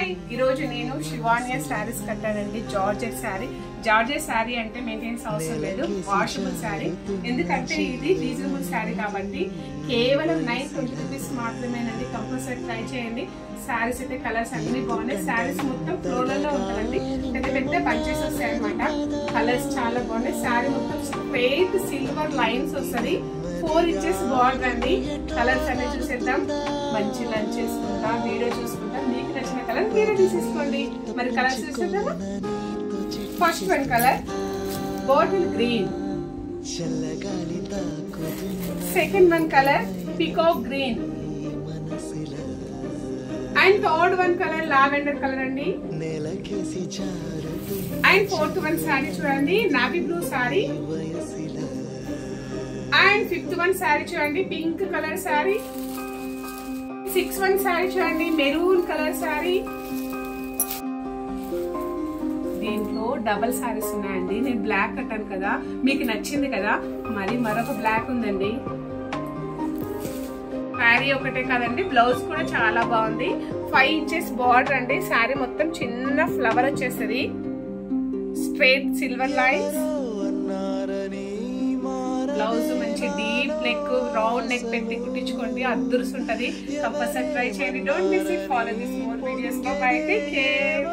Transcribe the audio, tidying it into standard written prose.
Hi, ఈరోజు నేను శివానియా saris కట్టానండి. Georgette sari అంటే మెయింటెనెన్స్ అవసరం లేదు, వాషబుల్ శారీ. ఎందుకంటే ఇది రీజనబుల్ శారీ కాబట్టి కేవలం 920 రూపీస్ మాత్రమేనండి. కంపల్సరీ ట్రై చేయండి. శారీస్ అయితే కలర్స్ అన్ని బాగున్నాయి. శారీస్ మొత్తం ఫ్లోరల్ లో ఉంటుందండి, పెద్ద పెద్ద బంచెస్ వస్తాయి అనమాట. కలర్స్ చాలా బాగున్నాయి. శారీ మొత్తం స్ట్రైట్ సిల్వర్ లైన్స్ వస్తుంది. 4 ఇంచెస్ బార్డర్ అండి. కలర్స్ అన్ని చూసేద్దాం. మంచి లంచ్ చేసుకుంటా, వీడియో చూసుకుంటా. మీకు నచ్చిన కలర్ మీరే తీసేసుకోండి. మరి కలర్స్ చూసేద్దామా? First one colour bottle green, second one colour peacock green, and third one colour lavender colour అండి. అండ్ ఫోర్త్ వన్ సారీ చూడండి, navy blue sari. And fifth one sari చూడండి, pink colour sari. 6th one sari చూడండి, మెరూన్ కలర్ సారీ. దీంట్లో double saris ఉన్నాయండి. నేను black కట్టాను కదా, మీకు నచ్చింది కదా, మరి మరొక బ్లాక్ ఉందండి. శారీ ఒకటే కాదండి, బ్లౌజ్ కూడా చాలా బాగుంది. 5 ఇంచెస్ బార్డర్ అండి. శారీ మొత్తం చిన్న ఫ్లవర్ వచ్చేస్తుంది. Straight silver lines. బ్లౌజ్ మంచి డీప్ నెక్, రౌండ్ నెక్ పెట్టి కుట్టించుకోండి, అద్దురుసు ఉంటది. కంపల్సరీ ట్రై చేయండి. Don't miss it. Follow this more videos. By, take care.